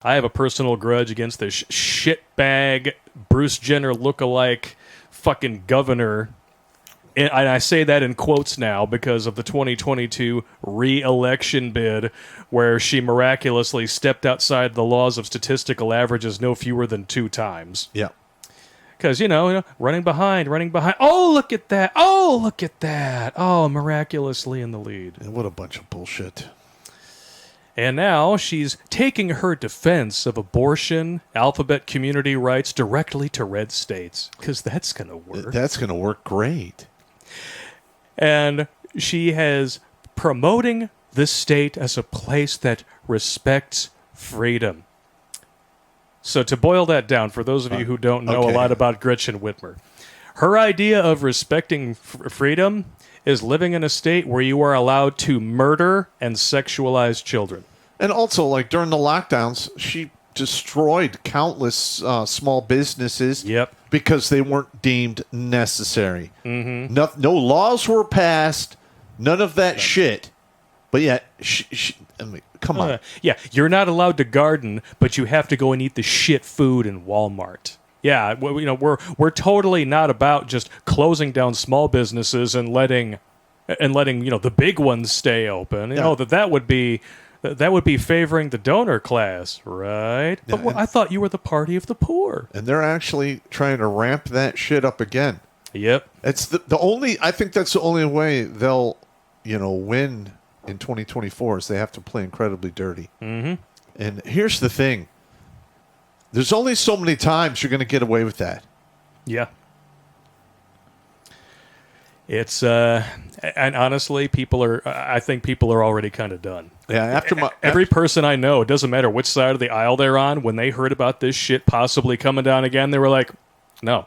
I have a personal grudge against this shitbag Bruce Jenner lookalike fucking governor. And I say that in quotes now because of the 2022 re-election bid where she miraculously stepped outside the laws of statistical averages no fewer than 2 times. Yeah. Because, running behind. Oh, look at that. Oh, look at that. Oh, miraculously in the lead. And what a bunch of bullshit. And now she's taking her defense of abortion, alphabet community rights directly to red states. Because that's going to work. That's going to work great. And she has promoting this state as a place that respects freedom. So to boil that down, for those of you who don't know a lot about Gretchen Whitmer, her idea of respecting freedom is living in a state where you are allowed to murder and sexualize children. And also, like during the lockdowns, she destroyed countless small businesses because they weren't deemed necessary. Mm-hmm. No laws were passed, none of that shit. But yet, I mean, come on. Yeah, you're not allowed to garden, but you have to go and eat the shit food in Walmart. Yeah, we're totally not about just closing down small businesses and letting the big ones stay open. You know that would be favoring the donor class, right? Yeah, but I thought you were the party of the poor. And they're actually trying to ramp that shit up again. Yep. It's the only. I think that's the only way they'll win in 2024 is they have to play incredibly dirty. Mm-hmm. And here's the thing. There's only so many times you're going to get away with that. Yeah. It's and honestly, I think people are already kind of done. Yeah, every person I know, it doesn't matter which side of the aisle they're on, when they heard about this shit possibly coming down again, they were like, no.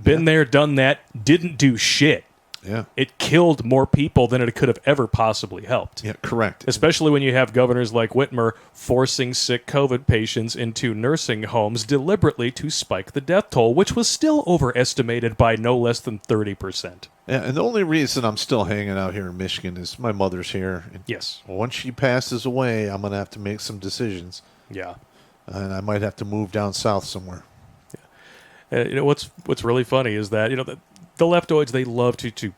Been there, done that, didn't do shit. Yeah. It killed more people than it could have ever possibly helped. Yeah, correct. Especially when you have governors like Whitmer forcing sick COVID patients into nursing homes deliberately to spike the death toll, which was still overestimated by no less than 30%. Yeah, and the only reason I'm still hanging out here in Michigan is my mother's here. And yes. Once she passes away, I'm going to have to make some decisions. Yeah. And I might have to move down south somewhere. Yeah. What's really funny is that, the leftoids, they love to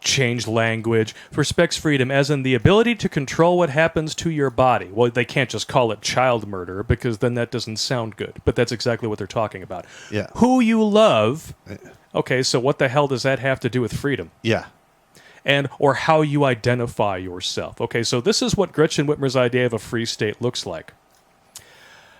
change language, respects freedom, as in the ability to control what happens to your body. Well, they can't just call it child murder because then that doesn't sound good. But that's exactly what they're talking about. Yeah. Who you love. Okay, so what the hell does that have to do with freedom? Yeah. Or how you identify yourself. Okay, so this is what Gretchen Whitmer's idea of a free state looks like.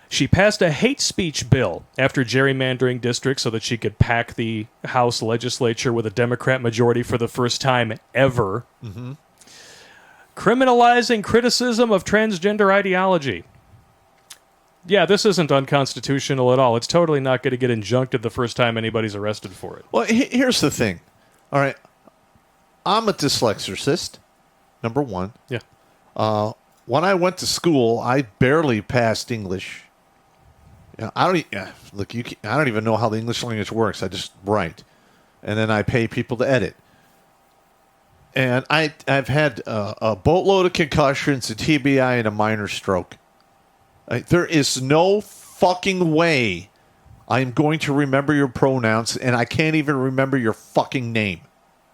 She passed a hate speech bill after gerrymandering districts so that she could pack the House legislature with a Democrat majority for the first time ever. Mm-hmm. Criminalizing criticism of transgender ideology. Yeah, this isn't unconstitutional at all. It's totally not going to get injuncted the first time anybody's arrested for it. Well, here's the thing. All right. I'm a dyslexicist, number one. Yeah. When I went to school, I barely passed English. I don't even know how the English language works. I just write, and then I pay people to edit. And I've had a boatload of concussions, a TBI, and a minor stroke. There is no fucking way I'm going to remember your pronouns, and I can't even remember your fucking name.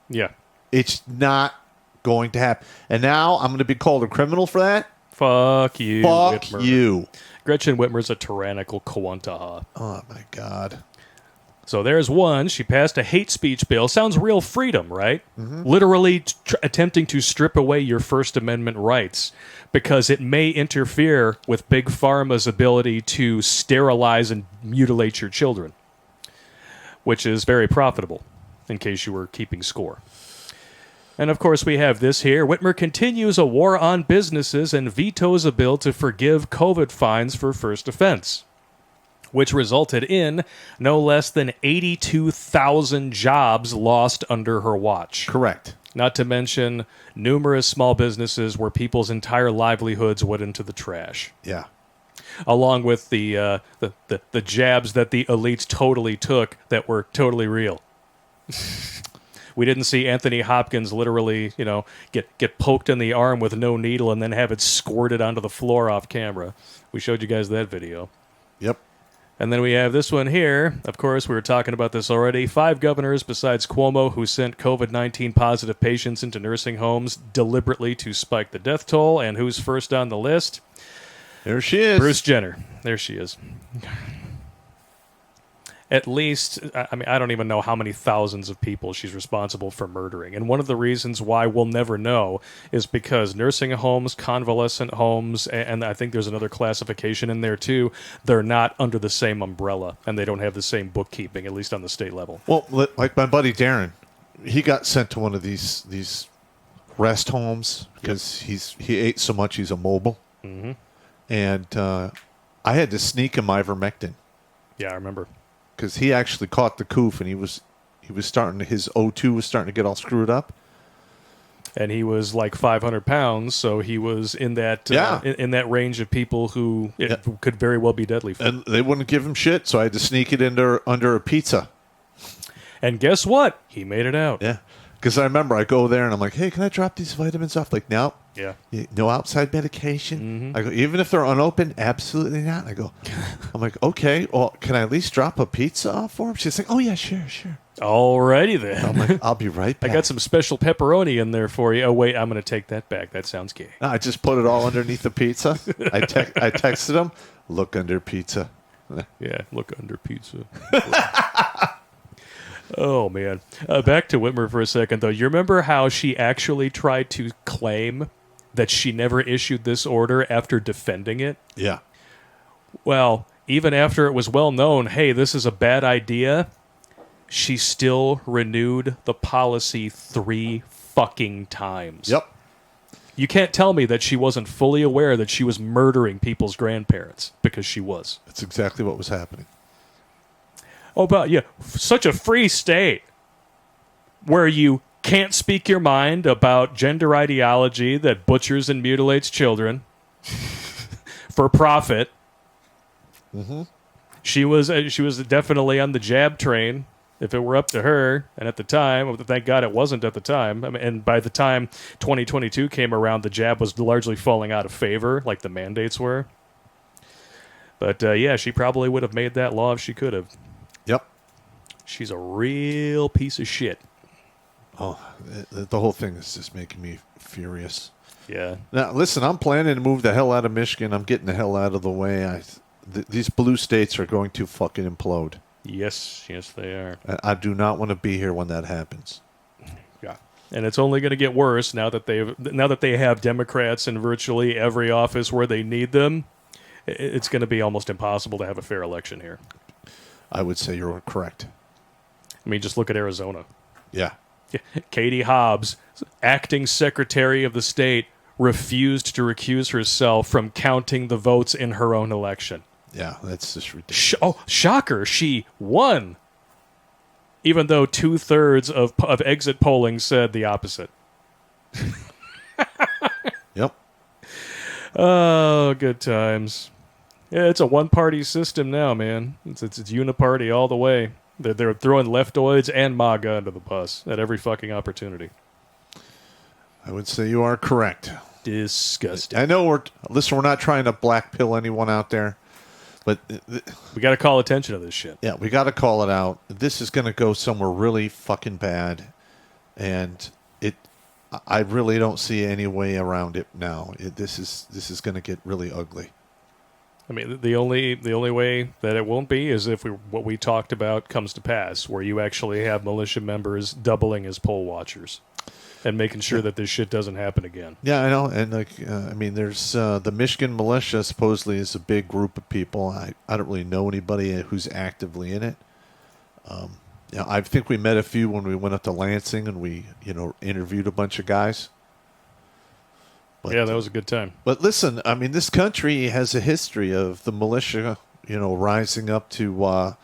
Yeah. It's not going to happen. And now I'm going to be called a criminal for that? Fuck you, Fuck Whitmer. you. Gretchen Whitmer's a tyrannical Kawantaha. Oh, my God. So there's one. She passed a hate speech bill. Sounds real freedom, right? Mm-hmm. Literally attempting to strip away your First Amendment rights because it may interfere with Big Pharma's ability to sterilize and mutilate your children, which is very profitable, in case you were keeping score. And, of course, we have this here. Whitmer continues a war on businesses and vetoes a bill to forgive COVID fines for first offense, which resulted in no less than 82,000 jobs lost under her watch. Correct. Not to mention numerous small businesses where people's entire livelihoods went into the trash. Yeah. Along with the jabs that the elites totally took that were totally real. We didn't see Anthony Hopkins literally, get poked in the arm with no needle and then have it squirted onto the floor off camera. We showed you guys that video. Yep. And then we have this one here. Of course, we were talking about this already. 5 governors besides Cuomo who sent COVID-19 positive patients into nursing homes deliberately to spike the death toll. And who's first on the list? There she is. Bruce Jenner. There she is. At least, I mean, I don't even know how many thousands of people she's responsible for murdering. And one of the reasons why we'll never know is because nursing homes, convalescent homes, and I think there's another classification in there too, they're not under the same umbrella, and they don't have the same bookkeeping, at least on the state level. Well, like my buddy Darren, he got sent to one of these rest homes because he ate so much he's immobile. Mm-hmm. And I had to sneak him ivermectin. Yeah, I remember. Because he actually caught the coof, and he was starting, his O2 was starting to get all screwed up. And he was like 500 pounds, so he was in that in that range of people who could very well be deadly for. And they wouldn't give him shit, so I had to sneak it under a pizza. And guess what? He made it out. Yeah. Because I remember I go there, and I'm like, hey, can I drop these vitamins off? Like, no. Yeah. No outside medication. Mm-hmm. I go, even if they're unopened, absolutely not. I'm like, okay, well, can I at least drop a pizza off for him? She's like, oh, yeah, sure. Alrighty then. I'm like, I'll be right back. I got some special pepperoni in there for you. Oh, wait, I'm going to take that back. That sounds gay. No, I just put it all underneath the pizza. I texted him, look under pizza. Yeah, look under pizza. Oh, man. Back to Whitmer for a second, though. You remember how she actually tried to claim that she never issued this order after defending it? Yeah. Well, even after it was well known, hey, this is a bad idea, she still renewed the policy 3 fucking times. Yep. You can't tell me that she wasn't fully aware that she was murdering people's grandparents, because she was. That's exactly what was happening. Oh, but yeah, such a free state where you can't speak your mind about gender ideology that butchers and mutilates children for profit. Mm-hmm. She was definitely on the jab train if it were up to her. And at the time, thank God it wasn't at the time. I mean, and by the time 2022 came around, the jab was largely falling out of favor, like the mandates were. But yeah, she probably would have made that law if she could have. Yep. She's a real piece of shit. Oh, the whole thing is just making me furious. Yeah. Now, listen, I'm planning to move the hell out of Michigan. I'm getting the hell out of the way. These blue states are going to fucking implode. Yes, they are. I do not want to be here when that happens. Yeah. And it's only going to get worse now that they have Democrats in virtually every office where they need them. It's going to be almost impossible to have a fair election here. I would say you're correct. I mean, just look at Arizona. Yeah. Katie Hobbs, acting secretary of the state, refused to recuse herself from counting the votes in her own election. Yeah, that's just ridiculous. Shocker. She won. Even though 2/3 of exit polling said the opposite. Yep. Oh, good times. Yeah, it's a one-party system now, man. It's uniparty all the way. They're throwing leftoids and MAGA under the bus at every fucking opportunity. I would say you are correct. Disgusting. I know we're not trying to black pill anyone out there, but we got to call attention to this shit. Yeah, we got to call it out. This is going to go somewhere really fucking bad, and I really don't see any way around it now. This is going to get really ugly. I mean, the only way that it won't be is if what we talked about comes to pass, where you actually have militia members doubling as poll watchers and making sure that this shit doesn't happen again. Yeah, I know. And I mean, there's the Michigan militia supposedly is a big group of people. I don't really know anybody who's actively in it. I think we met a few when we went up to Lansing and we interviewed a bunch of guys. But, yeah, that was a good time. But listen, I mean, this country has a history of the militia, rising up to,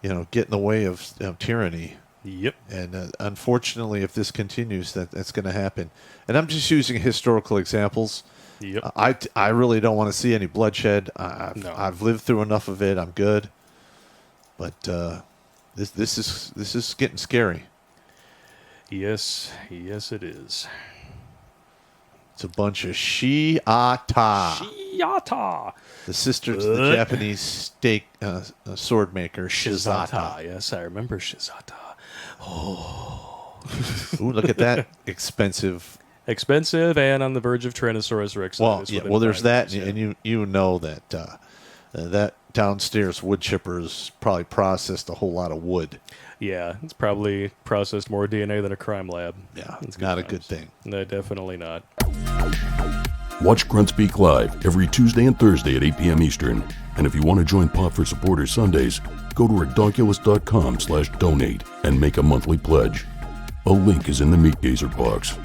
get in the way of tyranny. Yep. And unfortunately, if this continues, that's going to happen. And I'm just using historical examples. Yep. I really don't want to see any bloodshed. No. I've lived through enough of it. I'm good. But this is getting scary. Yes, it is. It's a bunch of she-ata. Yata. The sister to the Japanese steak sword maker, Shizata. Shizata. Yes, I remember Shizata. Ooh, look at that expensive. Expensive and on the verge of Tyrannosaurus Rex. Well, yeah. Well, there's that, and you know that that downstairs wood chipper is probably processed a whole lot of wood. Yeah, it's probably processed more DNA than a crime lab. Yeah, It's not a times. good thing. No, definitely not. Watch Grunt Speak live every Tuesday and Thursday at 8 p.m. Eastern. And if you want to join Pop for Supporters Sundays, go to redonkulous.com/donate and make a monthly pledge. A link is in the Meat Gazer box.